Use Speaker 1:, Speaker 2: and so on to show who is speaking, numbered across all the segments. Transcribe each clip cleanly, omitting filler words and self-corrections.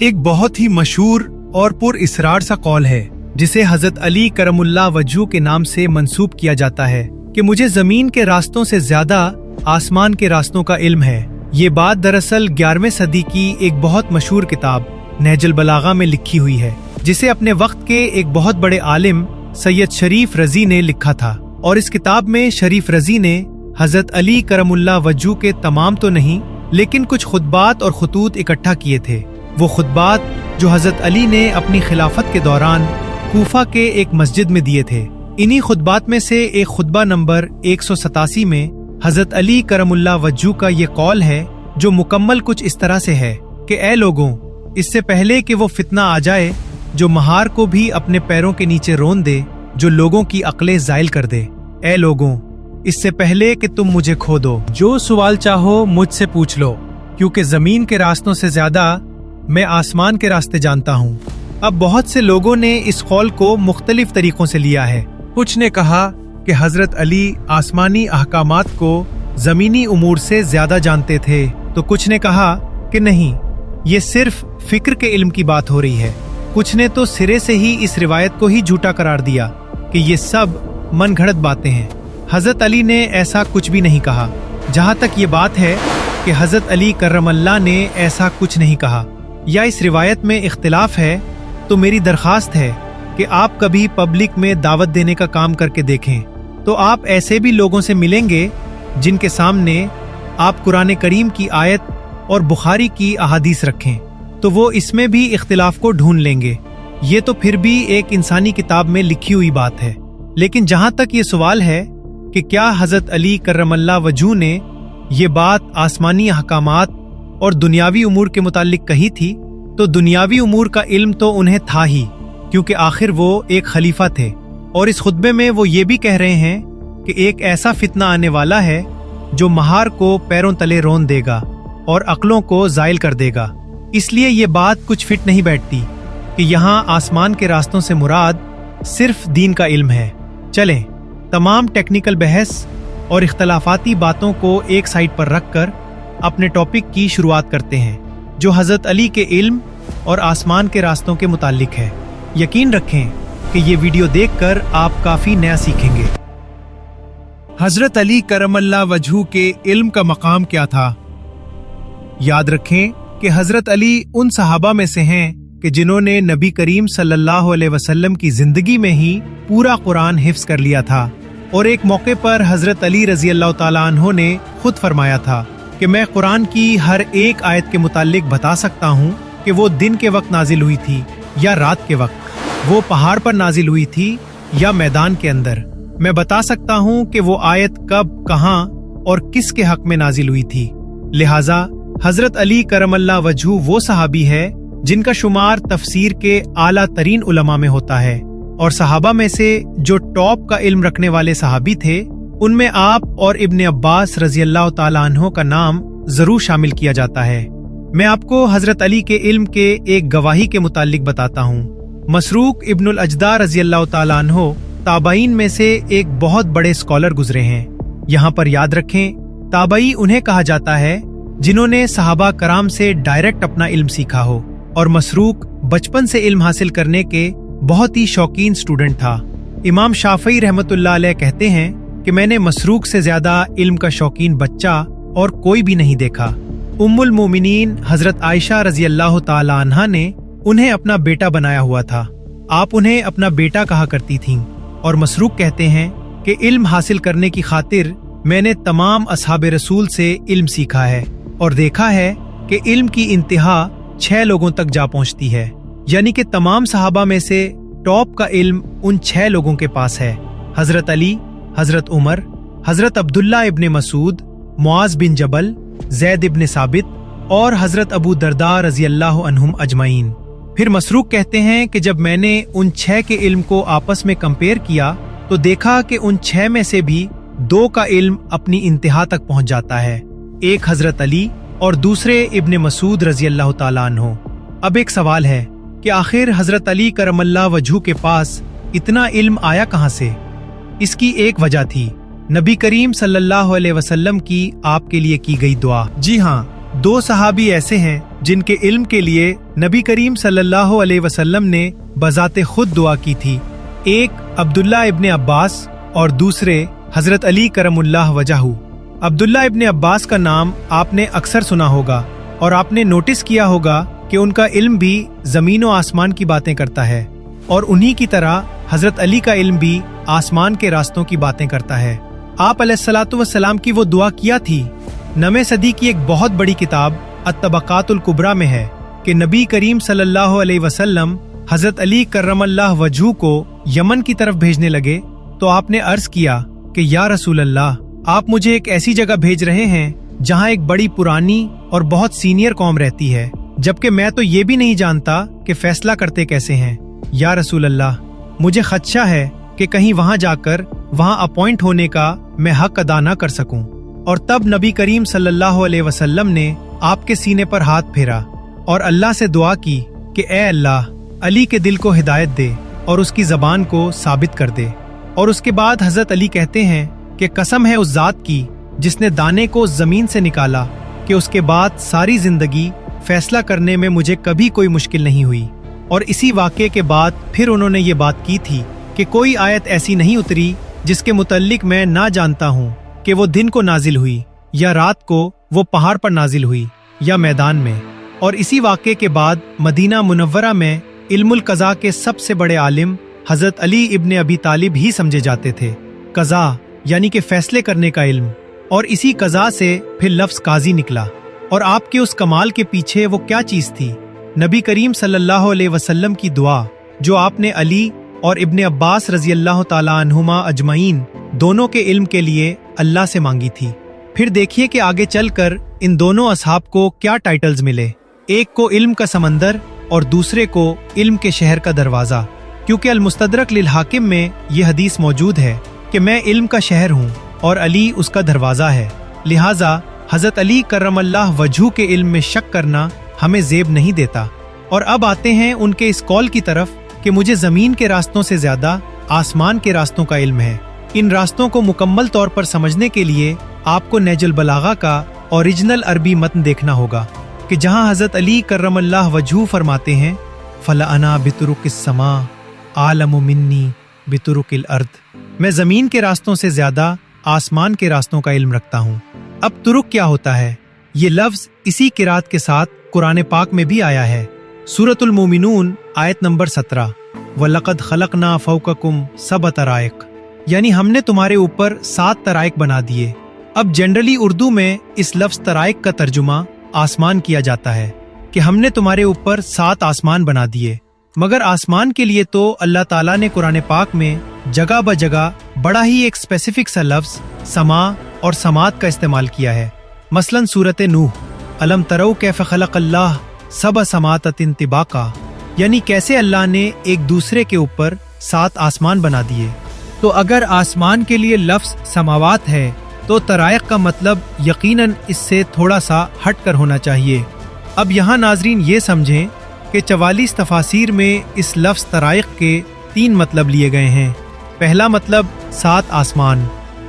Speaker 1: एक बहुत ही मशहूर और पुरइसरार सा कौल है जिसे हजरत अली करमुल्लाह वजहू के नाम से मंसूब किया जाता है कि मुझे जमीन के रास्तों से ज्यादा आसमान के रास्तों का इल्म है। ये बात दरअसल 11वीं सदी की एक बहुत मशहूर किताब नहजुल बलागा में लिखी हुई है, जिसे अपने वक्त के एक बहुत बड़े आलिम सैयद शरीफ रजी ने लिखा था। और इस किताब में शरीफ रजी ने हजरत अली करमुल्लाह वजहू के तमाम तो नहीं लेकिन कुछ खुतबात और खतूत इकट्ठा किए थे। वो खुतबात जो हजरत अली ने अपनी खिलाफत के दौरान कूफा के एक मस्जिद में दिए थे। इन्हीं खुतबात में से एक खुतबा नंबर 187 में हजरत अली करमुल्लाह वजहू का ये कौल है जो मुकम्मल कुछ इस तरह से है कि ए लोगों, इससे पहले कि वो फितना आ जाए जो महार को भी अपने पैरों के नीचे रोन दे, जो लोगों की अक्लें जायल कर दे। ए लोगों, इससे पहले कि तुम मुझे खो दो, जो सवाल चाहो मुझसे पूछ लो, क्योंकि जमीन के रास्तों से ज्यादा मैं आसमान के रास्ते जानता हूँ। अब बहुत से लोगों ने इस कौल को मुख्तलिफ तरीकों से लिया है। कुछ ने कहा कि हजरत अली आसमानी अहकामात को जमीनी उमूर से ज्यादा जानते थे, तो कुछ ने कहा कि नहीं, ये सिर्फ फिक्र के इल्म की बात हो रही है। कुछ ने तो सिरे से ही इस रिवायत को ही झूठा करार दिया कि ये सब मन घड़त बातें हैं। हजरत अली ने ऐसा कुछ भी नहीं कहा। जहाँ तक ये बात है कि हजरत अली करमल्लाह ने ऐसा कुछ नहीं कहा या इस रिवायत में इख्तिलाफ है, तो मेरी दरखास्त है कि आप कभी पब्लिक में दावत देने का काम करके देखें तो आप ऐसे भी लोगों से मिलेंगे जिनके सामने आप कुरान करीम की आयत और बुखारी की अहादीस रखें तो वो इसमें भी इख्तिलाफ को ढूंढ लेंगे। ये तो फिर भी एक इंसानी किताब में लिखी हुई बात है। लेकिन जहाँ तक ये सवाल है कि क्या हजरत अली करमल्लाह वजहू ने ये बात आसमानी अहकामात और दुनियावी उमूर के मुताल्लिक कही थी, तो दुनियावी उमूर का इल्म तो उन्हें था ही, क्योंकि आखिर वो एक खलीफा थे। और इस खुतबे में वो ये भी कह रहे हैं कि एक ऐसा फितना आने वाला है जो महार को पैरों तले रोन देगा और अक्लों को जायल कर देगा। इसलिए ये बात कुछ फिट नहीं बैठती कि यहाँ आसमान के रास्तों से मुराद सिर्फ दीन का इल्म है। चलें, तमाम टेक्निकल बहस और इख्तलाफाती बातों को एक साइड पर रखकर अपने टॉपिक की शुरुआत करते हैं, जो हजरत अली के इल्म और आसमान के रास्तों के मुताल्लिक है। यकीन रखें कि ये वीडियो देखकर आप काफी नया सीखेंगे। हजरत अली करमल्लाह वजहू के इल्म का मकाम क्या था? याद रखें कि हजरत अली उन सहाबा में से हैं कि जिन्होंने नबी करीम सल्लल्लाहु अलैहि वसल्लम की जिंदगी में ही पूरा कुरान हिफ्ज कर लिया था। और एक मौके पर हजरत अली रजी अल्लाह ताला अन्हो ने खुद फरमाया था कि मैं कुरान की हर एक आयत के मुताल्लिक बता सकता हूँ कि वो दिन के वक्त नाजिल हुई थी या रात के वक्त, वो पहाड़ पर नाजिल हुई थी या मैदान के अंदर। मैं बता सकता हूँ कि वो आयत कब, कहाँ और किसके हक में नाजिल हुई थी। लिहाजा हजरत अली करमल्लाह वजहू वो सहाबी है जिनका शुमार तफसीर के आला तरीन उलमा में होता है। और सहाबा में से जो टॉप का इल्म रखने वाले सहाबी थे, उनमें आप और इब्ने अब्बास रजी अल्लाह ताला अन्हो का नाम जरूर शामिल किया जाता है। मैं आपको हजरत अली के इल्म के एक गवाही के मुताल्लिक बताता हूँ। मसरूक इब्नुल अजदा रजी अल्लाह ताला अन्हो ताबाइन में से एक बहुत बड़े स्कॉलर गुजरे हैं। यहाँ पर याद रखें, ताबाई उन्हें कहा जाता है जिन्होंने सहाबा कराम से डायरेक्ट अपना इल्म सीखा हो। और मसरूक बचपन से इल्म हासिल करने के बहुत ही शौकीन स्टूडेंट था। इमाम शाफई रहमतुल्लाह अलैह कहते हैं कि मैंने मसरूक से ज्यादा इल्म का शौकीन बच्चा और कोई भी नहीं देखा। उम्मुल मोमिनीन हजरत आयशा रजी अल्लाह ताला अन्हा ने उन्हें अपना बेटा बनाया हुआ था। आप उन्हें अपना बेटा कहा करती थीं। और मसरूक कहते हैं कि इल्म हासिल करने की खातिर मैंने तमाम असहाबे रसूल से इल्म सीखा है और देखा है कि इल्म की इंतहा 6 लोगों तक जा पहुंचती है, यानी कि तमाम सहाबा में से टॉप का इल्म उन 6 लोगों के पास है। हजरत अली, हजरत उमर, हजरत अब्दुल्ला इब्ने मसूद, मुआज बिन जबल, जैद इब्ने साबित और हजरत अबू दरदा रजी अल्लाह अन्हुम अजमाइन। फिर मसरूक कहते हैं कि जब मैंने उन 6 के इल्म को आपस में कंपेयर किया तो देखा कि उन 6 में से भी 2 का इल्म अपनी इंतहा तक पहुंच जाता है, एक हजरत अली और दूसरे इब्ने मसूद रजी अल्लाह ताला अन्हो। अब एक सवाल है कि आखिर हजरत अली करमल्लाह वजहू के पास इतना इल्म आया कहाँ से? इसकी एक वजह थी नबी करीम सल्लल्लाहु अलैहि वसल्लम की आपके लिए की गई दुआ। जी हाँ, दो सहाबी ऐसे हैं जिनके इल्म के लिए नबी करीम सल्लल्लाहु अलैहि वसल्लम ने बजाते खुद दुआ की थी। एक अब्दुल्ला इब्ने अब्बास और दूसरे हजरत अली करमुल्लाह वजहू। अब्दुल्ला इब्ने अब्बास का नाम आपने अक्सर सुना होगा और आपने नोटिस किया होगा कि उनका इल्म भी जमीन और आसमान की बातें करता है, और उन्हीं की तरह हजरत अली का इल्म भी आसमान के रास्तों की बातें करता है। आप अलैहिस्सलातु वस्सलाम की वो दुआ किया थी। नवे सदी की एक बहुत बड़ी किताब अत-तबक़ातुल कुबरा में है कि नबी करीम सल्लल्लाहु अलैहि वसल्लम हजरत अली करमल्लाह वजहू को यमन की तरफ भेजने लगे तो आपने अर्ज किया कि या रसूल अल्लाह, आप मुझे एक ऐसी जगह भेज रहे हैं जहां एक बड़ी पुरानी और बहुत सीनियर कौम रहती है, जबकि मैं तो ये भी नहीं जानता कि फैसला करते कैसे हैं। या रसूल अल्लाह, मुझे खदशा है कि कहीं वहां जाकर वहां अपॉइंट होने का मैं हक अदा न कर सकूं। और तब नबी करीम सल्लल्लाहु अलैहि वसल्लम ने आपके सीने पर हाथ फेरा और अल्लाह से दुआ की कि ए अल्लाह, अली के दिल को हिदायत दे और उसकी जबान को साबित कर दे। और उसके बाद हजरत अली कहते हैं कि कसम है उस जात की जिसने दाने को जमीन से निकाला कि उसके बाद सारी जिंदगी फैसला करने में मुझे कभी कोई मुश्किल नहीं हुई। और इसी वाक़े के बाद फिर उन्होंने ये बात की थी कि कोई आयत ऐसी नहीं उतरी जिसके मुतल्लिक मैं ना जानता हूँ कि वो दिन को नाजिल हुई या रात को वो पहाड़ पर नाजिल हुई या मैदान में। और इसी वाक़े के बाद मदीना मुनव्वरा में इल्मुल कज़ा के सबसे बड़े आलिम हजरत अली इब्ने अबी तालिब ही समझे जाते थे। कज़ा यानी कि फैसले करने का इल्म, और इसी कज़ा से फिर लफ्ज़ काजी निकला। और आपके उस कमाल के पीछे वो क्या चीज़ थी? नबी करीम सल्लल्लाहु अलैहि वसल्लम की दुआ जो आपने अली और इब्ने अब्बास रज़ी अल्लाह ताला अन्हुमा अजमईन दोनों के इल्म के लिए अल्लाह से मांगी थी। फिर देखिए कि आगे चलकर इन दोनों असहाब को क्या टाइटल्स मिले। एक को इल्म का समंदर और दूसरे को इल्म के शहर का दरवाज़ा, क्योंकि अल-मुस्तदरक लिल हाकिम में ये हदीस मौजूद है कि मैं इल्म का शहर हूँ और अली उसका दरवाज़ा है। लिहाजा हजरत अली करमल्लाह वजहू के इल्म में शक करना हमें ज़ेब नहीं देता। और अब आते हैं उनके इस कौल की तरफ कि मुझे ज़मीन के रास्तों से ज़्यादा आसमान के रास्तों का इल्म है। इन रास्तों को मुकम्मल तौर पर समझने के लिए आपको नहजुल बलागा का ओरिजिनल अरबी मतन देखना होगा कि जहाँ हजरत अली करमल्लाह वजहू फरमाते हैं, फलअना बितुरुकिस समा आलमु मिन्नी बितुरुकिल अर्द, मैं ज़मीन के रास्तों से ज़्यादा आसमान के रास्तों का इल्म रखता हूँ। अब तुरुक क्या होता है? ये लफ्ज़ इसी किरात के साथ कुरान पाक में भी आया है। सूरतुल मोमिनून आयत नंबर 17, वलक़द खलक़ना फ़ौक़कुम सबअ तराइक़, यानी हमने तुम्हारे ऊपर 7 तराइक बना दिए। अब जनरली उर्दू में इस लफ्ज़ तराइक का तर्जुमा आसमान किया जाता है कि हमने तुम्हारे ऊपर 7 आसमान बना दिए, मगर आसमान के लिए तो अल्लाह ताला ने कुरान पाक में जगह ब जगह बड़ा ही एक स्पेसिफिक सा लफ्ज़ समा और समात का इस्तेमाल किया है। मसलन सूरत नूह, अलम तरौ कैफ़ खलक़ल्लाह सबअ समाततिन तिबाका, यानी कैसे अल्लाह ने एक दूसरे के ऊपर 7 आसमान बना दिए। तो अगर आसमान के लिए लफ्ज़ समावात है तो तराइक का मतलब यकीनन इससे थोड़ा सा हट कर होना चाहिए। अब यहाँ नाजरीन ये समझें कि 44 तफासिर में इस लफ्ज़ तराइक के 3 मतलब लिए गए हैं। पहला मतलब 7 आसमान,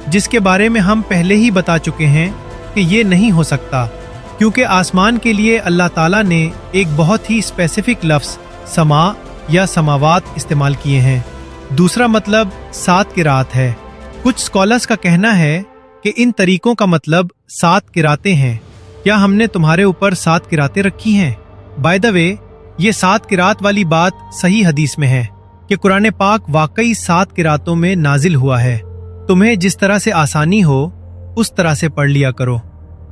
Speaker 1: जिसके बारे में हम पहले ही बता चुके हैं कि ये नहीं हो सकता, क्योंकि आसमान के लिए अल्लाह ताला ने एक बहुत ही स्पेसिफिक लफ्ज़ समा या समावात इस्तेमाल किए हैं। दूसरा मतलब 7 किरात है। कुछ स्कॉलर्स का कहना है कि इन तरीकों का मतलब 7 किरातें हैं। क्या हमने तुम्हारे ऊपर 7 किरातें रखी हैं? बाय द वे, ये 7 किरात वाली बात सही हदीस में है कि कुरान पाक वाकई 7 किरातों में नाजिल हुआ है। तुम्हें जिस तरह से आसानी हो उस तरह से पढ़ लिया करो।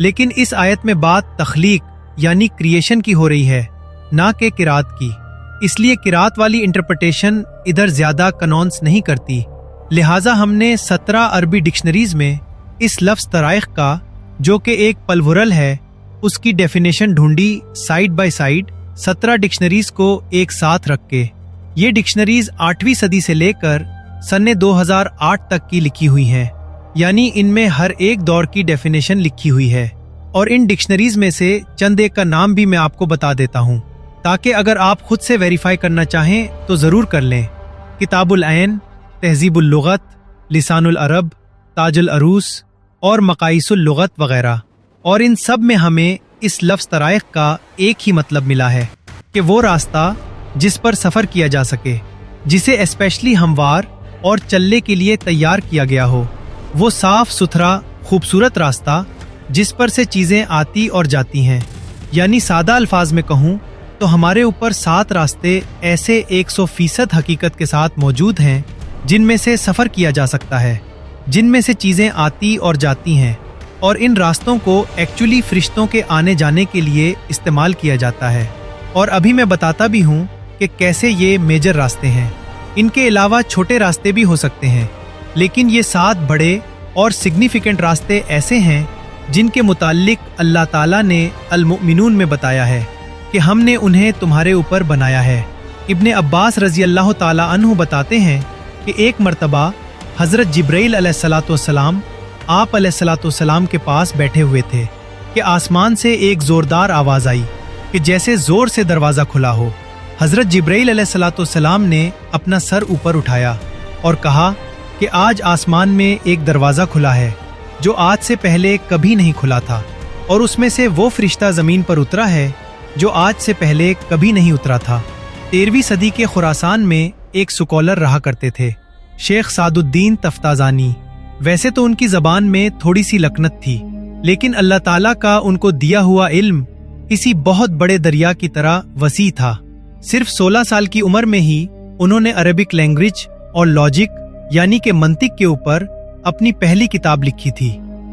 Speaker 1: लेकिन इस आयत में बात तख्लीक यानी क्रिएशन की हो रही है, ना कि किरात की। इसलिए किरात वाली इंटरप्रिटेशन इधर ज्यादा कनॉन्स नहीं करती। लिहाजा हमने 17 अरबी डिक्शनरीज में इस लफ्ज़ तराइक का, जो कि एक पलवरल है, उसकी डेफिनेशन ढूंढी साइड बाय साइड 17 डिक्शनरीज को एक साथ रख के। ये डिक्शनरीज 8वीं सदी से लेकर सन 2008 तक की लिखी हुई हैं, यानी इनमें हर एक दौर की डेफिनेशन लिखी हुई है। और इन डिक्शनरीज में से चंद एक का नाम भी मैं आपको बता देता हूँ, ताकि अगर आप खुद से वेरीफाई करना चाहें तो ज़रूर कर लें। किताबुल ऐन, तहज़ीबुल लुग़त, लिसानुल अरब, ताजुल अरूस और मकाइसुल लुग़त वगैरह। और इन सब में हमें इस लफ्ज़ तराइक का एक ही मतलब मिला है कि वो रास्ता जिस पर सफ़र किया जा सके, जिसे स्पेशली हमवार और चलने के लिए तैयार किया गया हो, वो साफ सुथरा खूबसूरत रास्ता जिस पर से चीज़ें आती और जाती हैं। यानी सादा अल्फाज में कहूँ तो हमारे ऊपर 7 रास्ते ऐसे 100% हकीकत के साथ मौजूद हैं जिनमें से सफ़र किया जा सकता है, जिनमें से चीज़ें आती और जाती हैं, और इन रास्तों को एक्चुअली फरिश्तों के आने जाने के लिए इस्तेमाल किया जाता है। और अभी मैं बताता भी हूँ कि कैसे ये मेजर रास्ते हैं। इनके अलावा छोटे रास्ते भी हो सकते हैं, लेकिन ये 7 बड़े और सिग्निफिकेंट रास्ते ऐसे हैं जिनके मुताल्लिक अल्लाह ताला ने अल-मुमिनून में बताया है कि हमने उन्हें तुम्हारे ऊपर बनाया है। इब्ने अब्बास रज़ी अल्लाह ताला अन्हु बताते हैं कि एक मर्तबा हज़रत जिब्राइल अलैहिस्सलाम आप अलैहिस्सलाम के पास बैठे हुए थे कि आसमान से एक ज़ोरदार आवाज़ आई कि जैसे ज़ोर से दरवाज़ा खुला हो। हज़रत जिब्राइल अलैहिस्सलाम ने अपना सर ऊपर उठाया और कहा कि आज आसमान में एक दरवाज़ा खुला है जो आज से पहले कभी नहीं खुला था, और उसमें से वो फरिश्ता ज़मीन पर उतरा है जो आज से पहले कभी नहीं उतरा था। 13वीं सदी के खुरासान में एक स्कॉलर रहा करते थे, शेख सादुद्दीन तफ्ताज़ानी। वैसे तो उनकी ज़बान में थोड़ी सी लकनत थी, लेकिन अल्लाह ताला का उनको दिया हुआ इल्म किसी बहुत बड़े दरिया की तरह वसी था। सिर्फ 16 साल की उम्र में ही उन्होंने अरबिक लैंग्वेज और लॉजिक यानी कि मंतिक के ऊपर अपनी पहली किताब लिखी थी।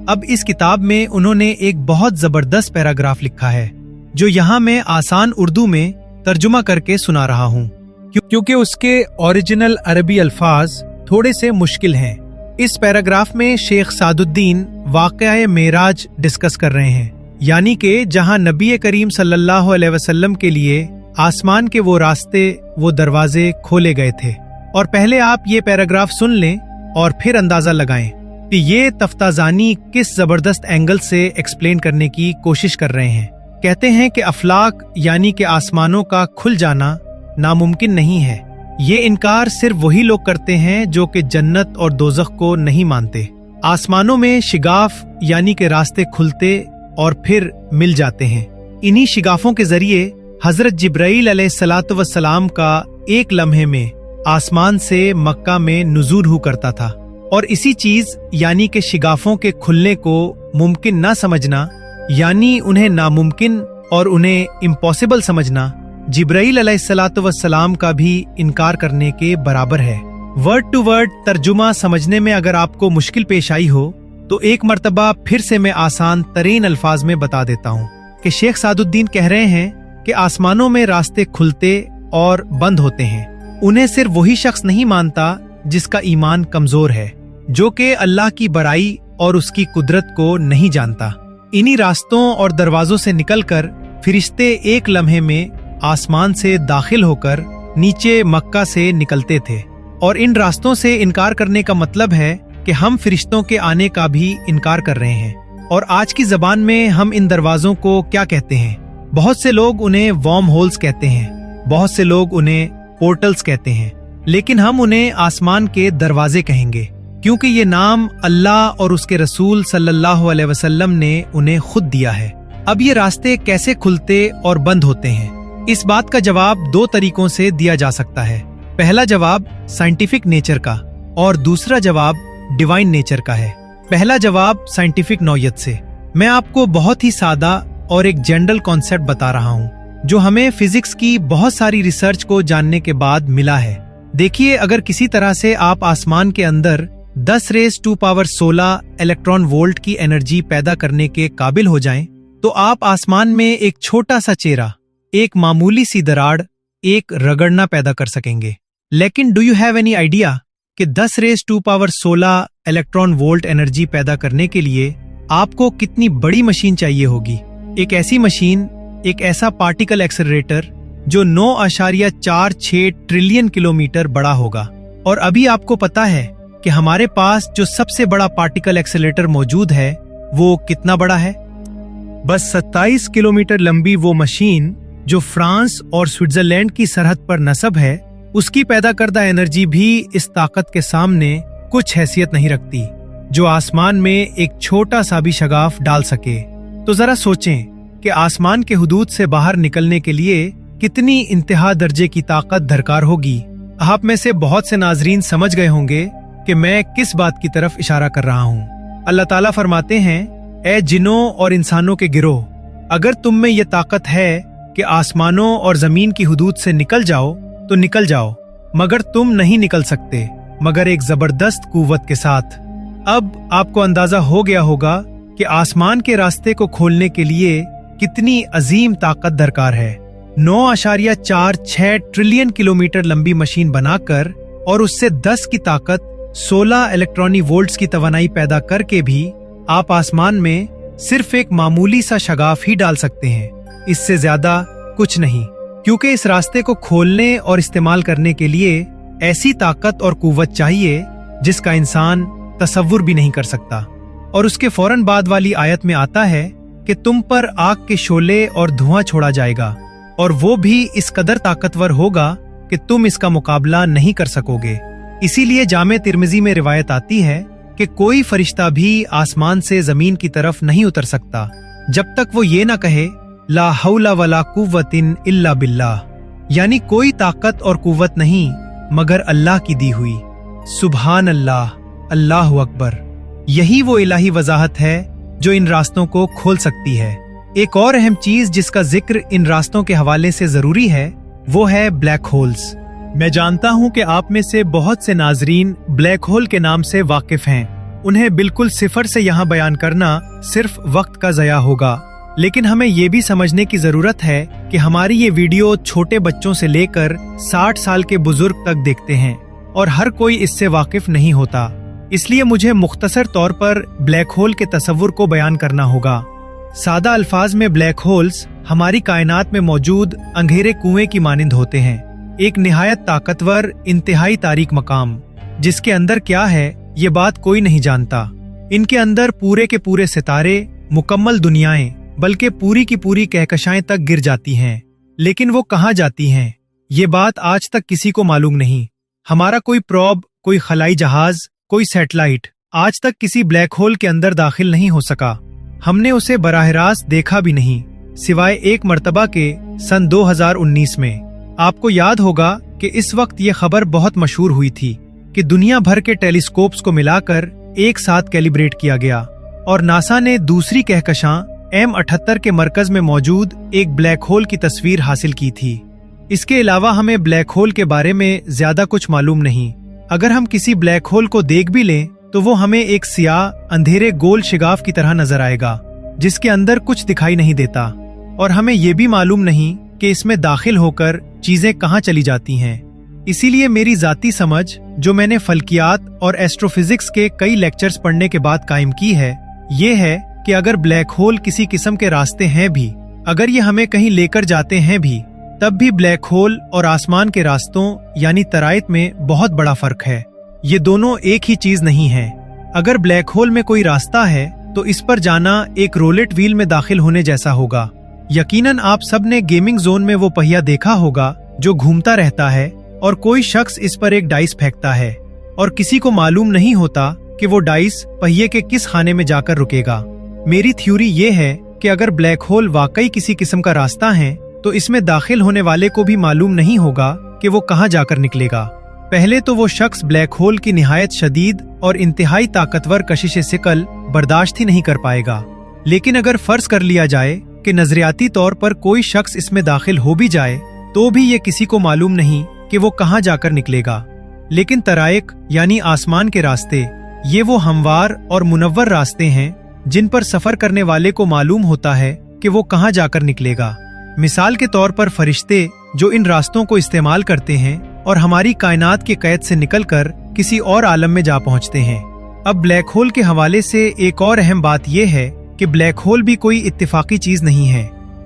Speaker 1: अब इस किताब में उन्होंने एक बहुत ज़बरदस्त पैराग्राफ लिखा है जो यहाँ मैं आसान उर्दू में तर्जुमा करके सुना रहा हूँ, क्योंकि उसके ओरिजिनल अरबी अल्फाज थोड़े से मुश्किल हैं। इस पैराग्राफ में शेख सादुद्दीन वाक़या मेराज डिस्कस कर रहे हैं, यानी कि जहाँ नबी करीम सल्लल्लाहु अलैहि वसल्लम के लिए आसमान के वो रास्ते, वो दरवाजे खोले गए थे। और पहले आप ये पैराग्राफ सुन लें और फिर अंदाजा लगाएं कि ये तफ्ताज़ानी किस जबरदस्त एंगल से एक्सप्लेन करने की कोशिश कर रहे हैं। कहते हैं कि अफलाक यानी कि आसमानों का खुल जाना नामुमकिन नहीं है। ये इनकार सिर्फ वही लोग करते हैं जो कि जन्नत और दोज़ख को नहीं मानते। आसमानों में शिगाफ यानी कि रास्ते खुलते और फिर मिल जाते हैं। इन्हीं शिगाफों के जरिए हजरत जिब्राइल अलैहिस्सलाम का एक लम्हे में आसमान से मक्का में नुज़ूल हो करता था, और इसी चीज यानी कि शिगाफों के खुलने को मुमकिन ना समझना, यानी उन्हें नामुमकिन और उन्हें इम्पॉसिबल समझना, जिब्राइल अलैहिस्सलाम का भी इनकार करने के बराबर है। वर्ड टू वर्ड तर्जुमा समझने में अगर आपको मुश्किल पेश आई हो तो एक मर्तबा फिर से मैं आसान तरीन अल्फाज में बता देता हूँ कि शेख सादुद्दीन कह रहे हैं कि आसमानों में रास्ते खुलते और बंद होते हैं। उन्हें सिर्फ वही शख्स नहीं मानता जिसका ईमान कमजोर है, जो कि अल्लाह की बड़ाई और उसकी कुदरत को नहीं जानता। इन्हीं रास्तों और दरवाजों से निकलकर फरिश्ते एक लम्हे में आसमान से दाखिल होकर नीचे मक्का से निकलते थे। और इन रास्तों से इनकार करने का मतलब है कि हम फरिश्तों के आने का भी इनकार कर रहे हैं। और आज की जबान में हम इन दरवाजों को क्या कहते हैं? बहुत से लोग उन्हें वर्म होल्स कहते हैं, बहुत से लोग उन्हें पोर्टल्स कहते हैं, लेकिन हम उन्हें आसमान के दरवाजे कहेंगे, क्योंकि ये नाम अल्लाह और उसके रसूल सल्लल्लाहु अलैहि वसल्लम ने उन्हें खुद दिया है। अब ये रास्ते कैसे खुलते और बंद होते हैं? इस बात का जवाब 2 तरीकों से दिया जा सकता है। पहला जवाब साइंटिफिक नेचर का और दूसरा जवाब डिवाइन नेचर का है। पहला जवाब साइंटिफिक नौयत से। मैं आपको बहुत ही सादा और एक जनरल कॉन्सेप्ट बता रहा हूँ जो हमें फिजिक्स की बहुत सारी रिसर्च को जानने के बाद मिला है। देखिए, अगर किसी तरह से आप आसमान के अंदर 10⁻16 इलेक्ट्रॉन वोल्ट की एनर्जी पैदा करने के काबिल हो जाएं, तो आप आसमान में एक छोटा सा चेहरा, एक मामूली सी दरार, एक रगड़ना पैदा कर सकेंगे। लेकिन do you have any idea कि 10⁻16 इलेक्ट्रॉन वोल्ट एनर्जी पैदा करने के लिए आपको कितनी बड़ी मशीन चाहिए होगी? एक ऐसी मशीन, एक ऐसा पार्टिकल एक्सेलरेटर जो 9.46 ट्रिलियन किलोमीटर बड़ा होगा। और अभी आपको पता है कि हमारे पास जो सबसे बड़ा पार्टिकल एक्सेलरेटर मौजूद है वो कितना बड़ा है? बस 27 किलोमीटर लंबी वो मशीन जो फ्रांस और स्विट्जरलैंड की सरहद पर नस्ब है, उसकी पैदा करदा एनर्जी भी इस ताकत के सामने कुछ हैसियत नहीं रखती जो आसमान में एक छोटा सा भी शगाफ डाल सके। तो जरा सोचें कि आसमान के हुदूद से बाहर निकलने के लिए कितनी इंतहा दर्जे की ताकत दरकार होगी। आप में से बहुत से नाजरीन समझ गए होंगे कि मैं किस बात की तरफ इशारा कर रहा हूँ। अल्लाह ताला फरमाते हैं, ए जिन्नों और इंसानों के गिरोह, अगर तुम में ये ताकत है कि आसमानों और जमीन की हुदूद से निकल जाओ तो निकल जाओ, मगर तुम नहीं निकल सकते मगर एक जबरदस्त कुव्वत के साथ। अब आपको अंदाजा हो गया होगा कि आसमान के रास्ते को खोलने के लिए कितनी अजीम ताकत दरकार है। 9.46 ट्रिलियन किलोमीटर लंबी मशीन बनाकर और उससे 10 की ताकत 16 इलेक्ट्रॉनिक वोल्ट्स की तवानाई पैदा करके भी आप आसमान में सिर्फ एक मामूली सा शगाफ ही डाल सकते हैं, इससे ज्यादा कुछ नहीं। क्योंकि इस रास्ते को खोलने और इस्तेमाल करने के लिए ऐसी ताकत और कुव्वत चाहिए जिसका इंसान तसव्वुर भी नहीं कर सकता। और उसके फौरन बाद वाली आयत में आता है कि तुम पर आग के शोले और धुआं छोड़ा जाएगा, और वो भी इस कदर ताकतवर होगा कि तुम इसका मुकाबला नहीं कर सकोगे। इसीलिए जामे तिर्मिजी में रिवायत आती है कि कोई फरिश्ता भी आसमान से जमीन की तरफ नहीं उतर सकता जब तक वो ये ना कहे ला हौला वला कुव्वतिन इल्ला बिल्लाह, यानी कोई ताकत और कुव्वत नहीं मगर अल्लाह की दी हुई। सुभान अल्लाह, अल्लाहु अकबर। यही वो इलाही वजाहत है जो इन रास्तों को खोल सकती है। एक और अहम चीज जिसका जिक्र इन रास्तों के हवाले से जरूरी है वो है ब्लैक होल्स। मैं जानता हूं कि आप में से बहुत से नाजरीन ब्लैक होल के नाम से वाकिफ हैं। उन्हें बिल्कुल सिफर से यहाँ बयान करना सिर्फ वक्त का ज़या होगा, लेकिन हमें ये भी समझने की जरूरत है कि हमारी ये वीडियो छोटे बच्चों से लेकर 60 साल के बुजुर्ग तक देखते हैं और हर कोई इससे वाकिफ नहीं होता। इसलिए मुझे मुख्तसर तौर पर ब्लैक होल के तस्वुर को बयान करना होगा। सादा अल्फाज में ब्लैक होल्स हमारी कायनात में मौजूद अंधेरे कुएं की मानिंद होते हैं, एक निहायत ताकतवर इंतहाई तारीक मकाम जिसके अंदर क्या है ये बात कोई नहीं जानता। इनके अंदर पूरे के पूरे सितारे, मुकम्मल दुनियाएं, बल्कि पूरी की पूरी कहकशाएं तक गिर जाती हैं, लेकिन वो कहाँ जाती हैं ये बात आज तक किसी को मालूम नहीं। हमारा कोई प्रोब, कोई खलाई जहाज, कोई सैटेलाइट आज तक किसी ब्लैक होल के अंदर दाखिल नहीं हो सका। हमने उसे बराह रास्त देखा भी नहीं, सिवाय एक मर्तबा के सन 2019 में। आपको याद होगा कि इस वक्त ये खबर बहुत मशहूर हुई थी कि दुनिया भर के टेलीस्कोप्स को मिलाकर एक साथ कैलिब्रेट किया गया और नासा ने दूसरी कहकशां M78 के मरकज में मौजूद एक ब्लैक होल की तस्वीर हासिल की थी। इसके अलावा हमें ब्लैक होल के बारे में ज्यादा कुछ मालूम नहीं। अगर हम किसी ब्लैक होल को देख भी लें तो वो हमें एक सियाह अंधेरे गोल शिगाफ की तरह नजर आएगा जिसके अंदर कुछ दिखाई नहीं देता, और हमें ये भी मालूम नहीं कि इसमें दाखिल होकर चीजें कहाँ चली जाती हैं। इसीलिए मेरी जाती समझ जो मैंने फल्कियात और एस्ट्रोफिजिक्स के कई लेक्चर्स पढ़ने के बाद कायम की है, ये है कि अगर ब्लैक होल किसी किस्म के रास्ते हैं भी, अगर ये हमें कहीं लेकर जाते हैं भी, तब भी ब्लैक होल और आसमान के रास्तों यानी तराइत में बहुत बड़ा फर्क है। ये दोनों एक ही चीज नहीं है। अगर ब्लैक होल में कोई रास्ता है तो इस पर जाना एक रोलेट व्हील में दाखिल होने जैसा होगा। यकीनन आप सब ने गेमिंग जोन में वो पहिया देखा होगा जो घूमता रहता है और कोई शख्स इस पर एक डाइस फेंकता है और किसी को मालूम नहीं होता कि वो डाइस पहिए के किस खाने में जाकर रुकेगा। मेरी थ्योरी ये है कि अगर ब्लैक होल वाकई किसी किस्म का रास्ता है तो इसमें दाखिल होने वाले को भी मालूम नहीं होगा कि वो कहाँ जाकर निकलेगा। पहले तो वो शख्स ब्लैक होल की निहायत शदीद और इंतहाई ताकतवर कशिश सिकल बर्दाश्त ही नहीं कर पाएगा। लेकिन अगर फर्ज कर लिया जाए कि नजरियाती तौर पर कोई शख्स इसमें दाखिल हो भी जाए तो भी ये किसी को मालूम नहीं कि वो कहाँ जाकर निकलेगा। लेकिन तराइक यानी आसमान के रास्ते, ये वो हमवार और मुनव्वर रास्ते हैं जिन पर सफर करने वाले को मालूम होता है कि वो कहाँ जाकर निकलेगा। मिसाल के तौर पर फरिश्ते जो इन रास्तों को इस्तेमाल करते हैं और हमारी कायनात के कैद से निकलकर किसी और आलम में जा पहुंचते हैं। अब ब्लैक होल के हवाले से एक और अहम बात यह है कि ब्लैक होल भी कोई इत्तेफाकी चीज नहीं है।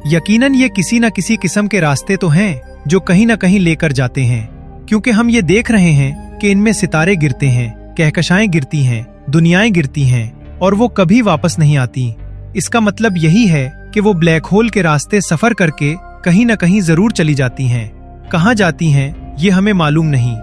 Speaker 1: यकीनन ये किसी न किसी किस्म के रास्ते तो हैं जो कहीं न कहीं लेकर जाते हैं, क्योंकि हम ये देख रहे हैं कि इनमें सितारे गिरते हैं, कहकशाएं गिरती हैं, दुनियाएं गिरती हैं और वो कभी वापस नहीं आती। इसका मतलब यही है कि वो ब्लैक होल के रास्ते सफर करके कहीं न कहीं जरूर चली जाती हैं। कहाँ जाती हैं ये हमें मालूम नहीं।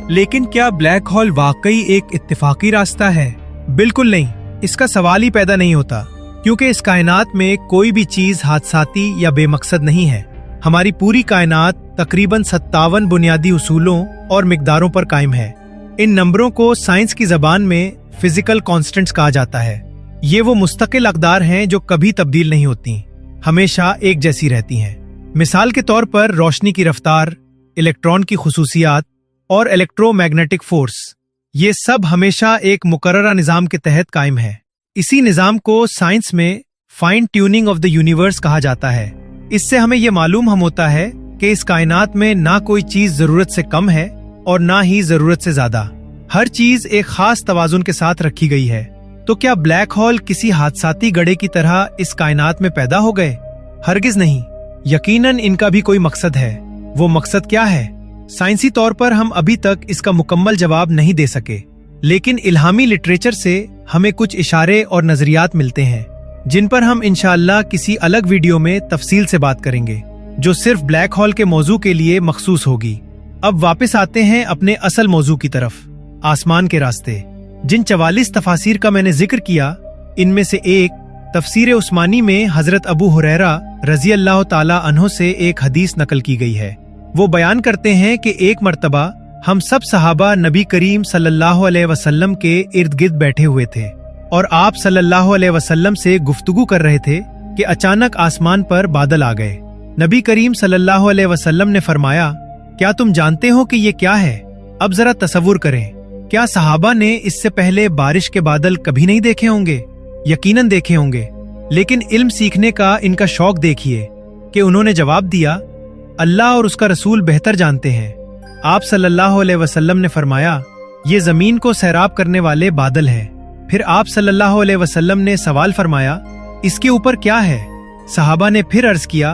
Speaker 1: लेकिन क्या ब्लैक होल वाकई एक इत्तेफाकी रास्ता है? बिल्कुल नहीं, इसका सवाल ही पैदा नहीं होता। क्योंकि इस कायनात में कोई भी चीज हादसाती या बेमकसद नहीं है। हमारी पूरी कायनात तकरीबन 57 बुनियादी उसूलों और मिकदारों पर कायम है। इन नंबरों को साइंस की जबान में फिजिकल कांस्टेंट्स कहा जाता है। ये वो मुस्तकिल अक़दार हैं जो कभी तब्दील नहीं होती, हमेशा एक जैसी रहती हैं। मिसाल के तौर पर रोशनी की रफ्तार, इलेक्ट्रॉन की खुसूसियात और इलेक्ट्रोमैग्नेटिक फोर्स, ये सब हमेशा एक मुकर्ररा निज़ाम के तहत कायम है। इसी निज़ाम को साइंस में fine tuning of the universe कहा जाता है। इससे हमें ये मालूम होता है कि इस कायनात में ना कोई चीज जरूरत से कम है और ना ही जरूरत से ज्यादा। हर चीज एक खास तवाजुन के साथ रखी गई है। तो क्या ब्लैक होल किसी हादसाती गड्ढे की तरह इस कायनात में पैदा हो गए? हरगिज नहीं। यकीनन इनका भी कोई मकसद है। वो मकसद क्या है? साइंसी तौर पर हम अभी तक इसका मुकम्मल जवाब नहीं दे सके, लेकिन इल्हामी लिटरेचर से हमें कुछ इशारे और नजरियात मिलते हैं जिन पर हम इंशाअल्लाह किसी अलग वीडियो में तफसील से बात करेंगे, जो सिर्फ ब्लैक होल के मौजू के लिए मखसूस होगी। अब वापस आते हैं अपने असल मौजू की तरफ, आसमान के रास्ते। जिन 44 तफासिर का मैंने जिक्र किया, इनमें से एक तफसीर उस्मानी में हजरत अबू हुरैरा रजी अल्लाह ताला अन्हो से एक हदीस नकल की गई है। वो बयान करते हैं कि एक मर्तबा हम सब सहाबा नबी करीम सल्लल्लाहु अलैहि वसल्लम के इर्द गिर्द बैठे हुए थे और आप सल्लल्लाहु अलैहि वसल्लम से गुफ्तगू कर रहे थे कि अचानक आसमान पर बादल आ गए। नबी करीम सल्लल्लाहु अलैहि वसल्लम ने फरमाया, क्या तुम जानते हो कि ये क्या है? अब जरा तसव्वुर करें, क्या सहाबा ने इससे पहले बारिश के बादल कभी नहीं देखे होंगे? यकीनन देखे होंगे, लेकिन इल्म सीखने का इनका शौक देखिए कि उन्होंने जवाब दिया, अल्लाह और उसका रसूल बेहतर जानते हैं। आप सल्लल्लाहु अलैहि वसल्लम ने फरमाया, ये जमीन को सैराब करने वाले बादल हैं। फिर आप सल्लल्लाहु अलैहि वसल्लम ने सवाल फरमाया, इसके ऊपर क्या है? सहाबा ने फिर अर्ज किया,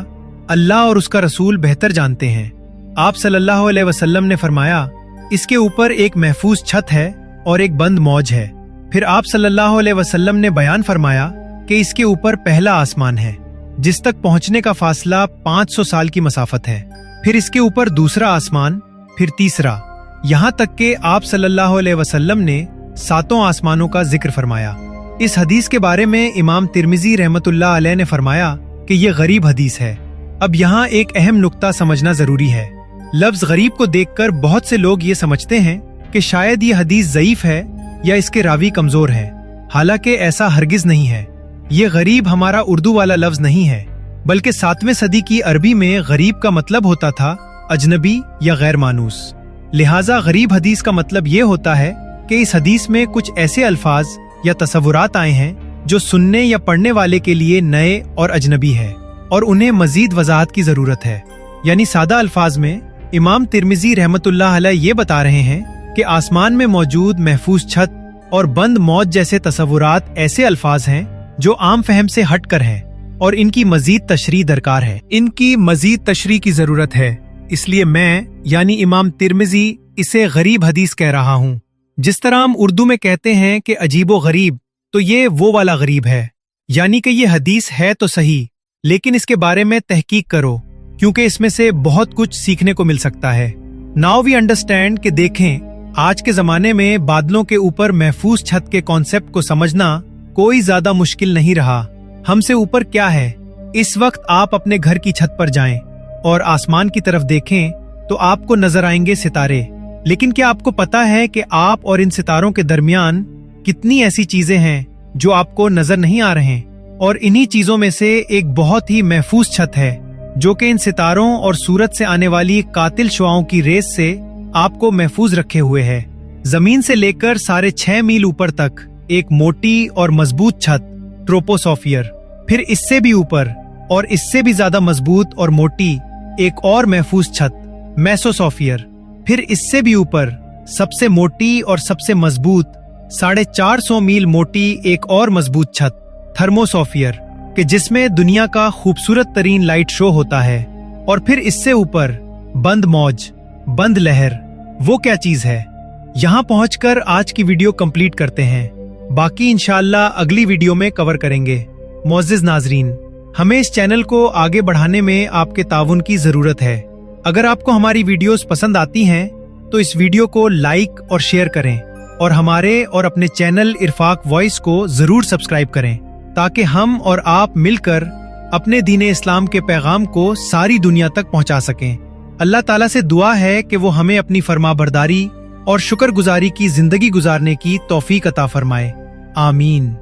Speaker 1: अल्लाह और उसका रसूल बेहतर जानते हैं। आप सल्लल्लाहु अलैहि वसल्लम ने फरमाया, इसके ऊपर एक महफूज छत है और एक बंद मौज है। फिर आप सल्लल्लाहु अलैहि वसल्लम ने बयान फरमाया कि इसके ऊपर पहला आसमान है जिस तक पहुंचने का फासला 500 साल की मसाफत है। फिर इसके ऊपर दूसरा आसमान, फिर तीसरा, यहाँ तक कि आप सल्लल्लाहु अलैहि वसल्लम ने 7 आसमानों का जिक्र फरमाया। इस हदीस के बारे में इमाम तिर्मिजी रहमतुल्लाह अलैह ने फरमाया कि ये गरीब हदीस है। अब यहाँ एक अहम नुक्ता समझना जरूरी है। लफ्ज गरीब को देखकर बहुत से लोग ये समझते हैं कि शायद ये हदीस ज़ईफ है या इसके रावी कमजोर हैं। हालांकि ऐसा हरगिज नहीं है। ये गरीब हमारा उर्दू वाला लफ्ज नहीं है, बल्कि 7वीं सदी की अरबी में गरीब का मतलब होता था अजनबी या गैर मानूस। लिहाजा गरीब हदीस का मतलब ये होता है कि इस हदीस में कुछ ऐसे अल्फाज या तसव्वुरात आए हैं जो सुनने या पढ़ने वाले के लिए नए और अजनबी है और उन्हें मजीद वजाहत की जरूरत है। यानी सादा अल्फाज में इमाम तिर्मिजी रहमतुल्लाह अलैह ये बता रहे हैं कि आसमान में मौजूद महफूज छत और बंद मौज जैसे तसव्वुरात ऐसे अल्फाज हैं जो आम फहम से हट कर हैं और इनकी मजीद तशरीह दरकार है। इनकी मजीद तशरीह की जरूरत है। इसलिए मैं यानी इमाम तिर्मिजी इसे गरीब हदीस कह रहा हूँ। जिस तरह हम उर्दू में कहते हैं कि अजीबो गरीब, तो ये वो वाला गरीब है। यानी कि ये हदीस है तो सही, लेकिन इसके बारे में तहकीक करो, क्योंकि इसमें से बहुत कुछ सीखने को मिल सकता है। नाउ वी अंडरस्टैंड कि देखें, आज के जमाने में बादलों के ऊपर महफूज छत के कॉन्सेप्ट को समझना कोई ज्यादा मुश्किल नहीं रहा। हमसे ऊपर क्या है? इस वक्त आप अपने घर की छत पर जाएं और आसमान की तरफ देखें तो आपको नजर आएंगे सितारे। लेकिन क्या आपको पता है कि आप और इन सितारों के दरमियान कितनी ऐसी चीजें हैं जो आपको नजर नहीं आ रहे? और इन्हीं चीजों में से एक बहुत ही महफूज छत है जो कि इन सितारों और सूरज से आने वाली कातिल शुआओं की रेस से आपको महफूज रखे हुए है। जमीन से लेकर 6.5 मील ऊपर तक एक मोटी और मजबूत छत, ट्रोपोस्फीयर, फिर इससे भी ऊपर और इससे भी ज्यादा मजबूत और मोटी एक और महफूज छत, मेसोस्फीयर, फिर इससे भी ऊपर सबसे मोटी और सबसे मजबूत 450 मील मोटी एक और मजबूत छत, थर्मोस्फीयर, कि जिसमें दुनिया का खूबसूरत तरीन लाइट शो होता है। और फिर इससे ऊपर बंद मौज, बंद लहर, वो क्या चीज है? यहाँ पहुंचकर आज की वीडियो कंप्लीट करते हैं। बाकी इंशाअल्लाह अगली वीडियो में कवर करेंगे। मोअज़्ज़िज़ नाज़रीन, हमें इस चैनल को आगे बढ़ाने में आपके ताउन की जरूरत है। अगर आपको हमारी वीडियोस पसंद आती हैं तो इस वीडियो को लाइक और शेयर करें और हमारे और अपने चैनल इरफाक वॉइस को जरूर सब्सक्राइब करें تاکہ ہم اور آپ مل کر اپنے دین اسلام کے پیغام کو ساری دنیا تک پہنچا سکیں۔ اللہ تعالیٰ سے دعا ہے کہ وہ ہمیں اپنی فرما برداری اور شکر گزاری کی زندگی گزارنے کی توفیق عطا فرمائے۔ آمین۔